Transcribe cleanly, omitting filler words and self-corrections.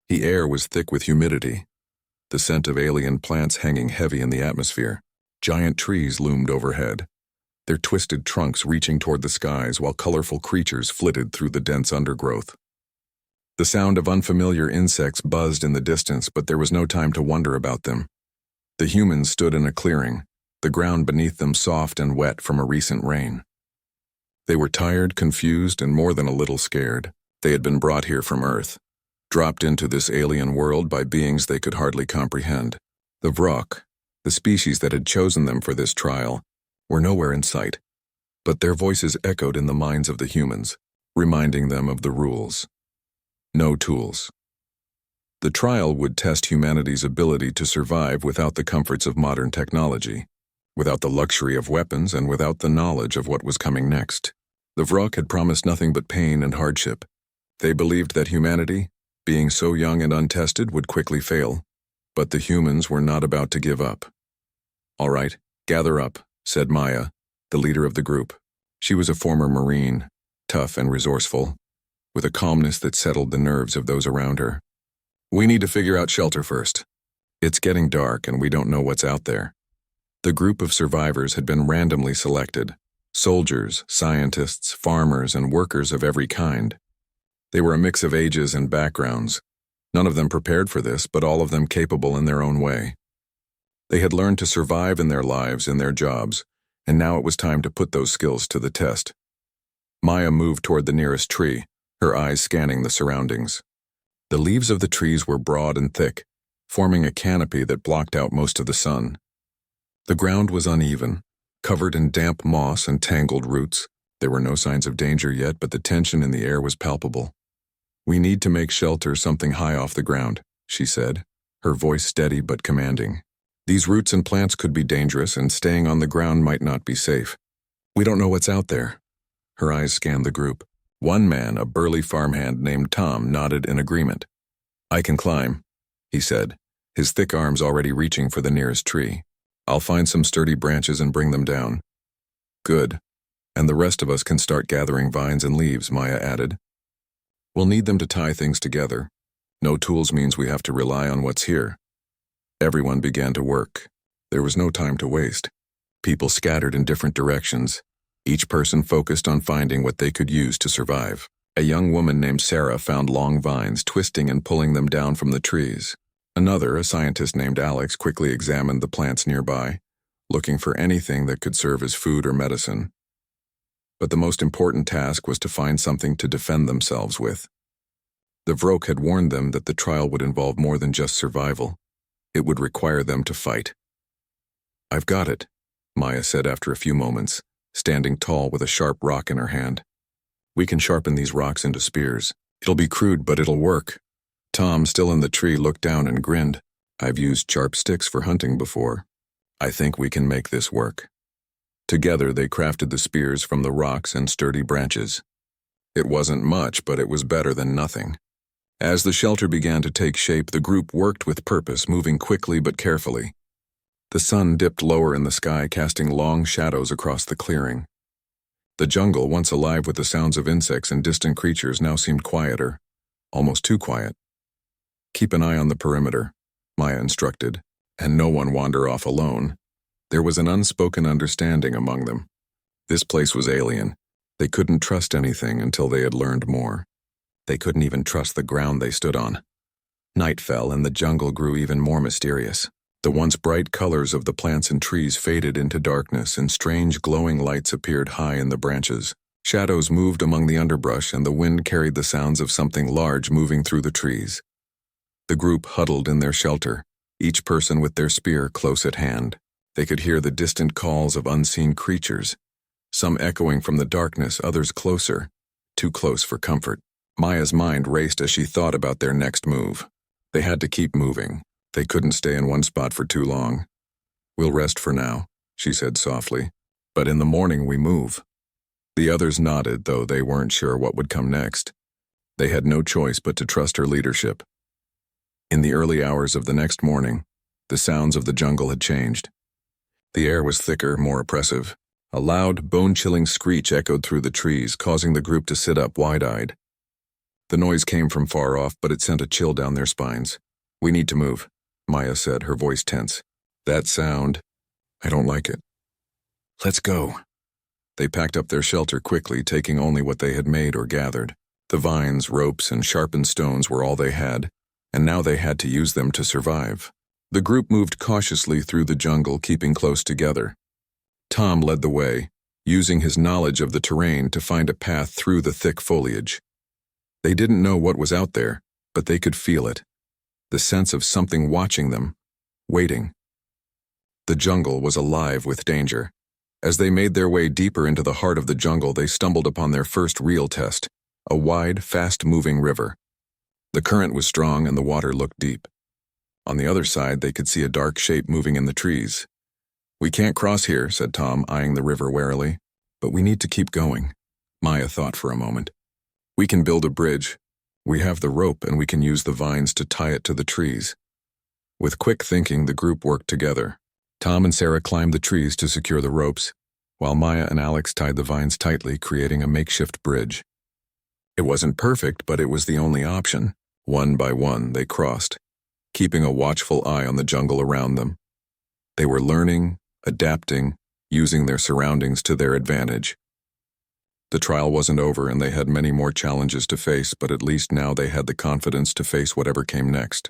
The air was thick with humidity, the scent of alien plants hanging heavy in the atmosphere. Giant trees loomed overhead, their twisted trunks reaching toward the skies while colorful creatures flitted through the dense undergrowth. The sound of unfamiliar insects buzzed in the distance, but there was no time to wonder about them. The humans stood in a clearing, the ground beneath them soft and wet from a recent rain. They were tired, confused, and more than a little scared. They had been brought here from Earth, dropped into this alien world by beings they could hardly comprehend. The Vrok, the species that had chosen them for this trial, were nowhere in sight, but their voices echoed in the minds of the humans, reminding them of the rules. No tools. The trial would test humanity's ability to survive without the comforts of modern technology, without the luxury of weapons, and without the knowledge of what was coming next. The Vrok had promised nothing but pain and hardship. They believed that humanity, being so young and untested, would quickly fail, but the humans were not about to give up. "All right, gather up," said Maya, the leader of the group. She was a former Marine, tough and resourceful, with a calmness that settled the nerves of those around her. "We need to figure out shelter first. It's getting dark and we don't know what's out there." The group of survivors had been randomly selected: soldiers, scientists, farmers, and workers of every kind. They were a mix of ages and backgrounds, none of them prepared for this, but all of them capable in their own way. They had learned to survive in their lives, in their jobs, and now it was time to put those skills to the test. Maya moved toward the nearest tree, her eyes scanning the surroundings. The leaves of the trees were broad and thick, forming a canopy that blocked out most of the sun. The ground was uneven, covered in damp moss and tangled roots. There were no signs of danger yet, but the tension in the air was palpable. "We need to make shelter something high off the ground," she said, her voice steady but commanding. "These roots and plants could be dangerous, and staying on the ground might not be safe. We don't know what's out there." Her eyes scanned the group. One man, a burly farmhand named Tom, nodded in agreement. "I can climb," he said, his thick arms already reaching for the nearest tree. "I'll find some sturdy branches and bring them down." "Good. And the rest of us can start gathering vines and leaves," Maya added. "We'll need them to tie things together. No tools means we have to rely on what's here." Everyone began to work. There was no time to waste. People scattered in different directions, each person focused on finding what they could use to survive. A young woman named Sarah found long vines, twisting and pulling them down from the trees. Another, a scientist named Alex, quickly examined the plants nearby, looking for anything that could serve as food or medicine. But the most important task was to find something to defend themselves with. The Vrok had warned them that the trial would involve more than just survival. It would require them to fight. "I've got it," Maya said after a few moments, standing tall with a sharp rock in her hand. "We can sharpen these rocks into spears. It'll be crude, but it'll work." Tom, still in the tree, looked down and grinned. "I've used sharp sticks for hunting before. I think we can make this work." Together they crafted the spears from the rocks and sturdy branches. It wasn't much, but it was better than nothing. As the shelter began to take shape, the group worked with purpose, moving quickly but carefully. The sun dipped lower in the sky, casting long shadows across the clearing. The jungle, once alive with the sounds of insects and distant creatures, now seemed quieter, almost too quiet. "Keep an eye on the perimeter," Maya instructed, "and no one wander off alone." There was an unspoken understanding among them. This place was alien. They couldn't trust anything until they had learned more. They couldn't even trust the ground they stood on. Night fell and the jungle grew even more mysterious. The once bright colors of the plants and trees faded into darkness, and strange glowing lights appeared high in the branches. Shadows moved among the underbrush, and the wind carried the sounds of something large moving through the trees. The group huddled in their shelter, each person with their spear close at hand. They could hear the distant calls of unseen creatures, some echoing from the darkness, others closer, too close for comfort. Maya's mind raced as she thought about their next move. They had to keep moving. They couldn't stay in one spot for too long. "We'll rest for now," she said softly, "but in the morning we move." The others nodded, though they weren't sure what would come next. They had no choice but to trust her leadership. In the early hours of the next morning, the sounds of the jungle had changed. The air was thicker, more oppressive. A loud, bone-chilling screech echoed through the trees, causing the group to sit up wide-eyed. The noise came from far off, but it sent a chill down their spines. "We need to move," Maya said, her voice tense. "That sound, I don't like it." "Let's go." They packed up their shelter quickly, taking only what they had made or gathered. The vines, ropes, and sharpened stones were all they had, and now they had to use them to survive. The group moved cautiously through the jungle, keeping close together. Tom led the way, using his knowledge of the terrain to find a path through the thick foliage. They didn't know what was out there, but they could feel it. The sense of something watching them, waiting. The jungle was alive with danger. As they made their way deeper into the heart of the jungle, they stumbled upon their first real test, a wide, fast-moving river. The current was strong and the water looked deep. On the other side, they could see a dark shape moving in the trees. "We can't cross here," said Tom, eyeing the river warily. "But we need to keep going." Maya thought for a moment. "We can build a bridge. We have the rope and we can use the vines to tie it to the trees." With quick thinking, the group worked together. Tom and Sarah climbed the trees to secure the ropes, while Maya and Alex tied the vines tightly, creating a makeshift bridge. It wasn't perfect, but it was the only option. One by one, they crossed, keeping a watchful eye on the jungle around them. They were learning, adapting, using their surroundings to their advantage. The trial wasn't over and they had many more challenges to face, but at least now they had the confidence to face whatever came next.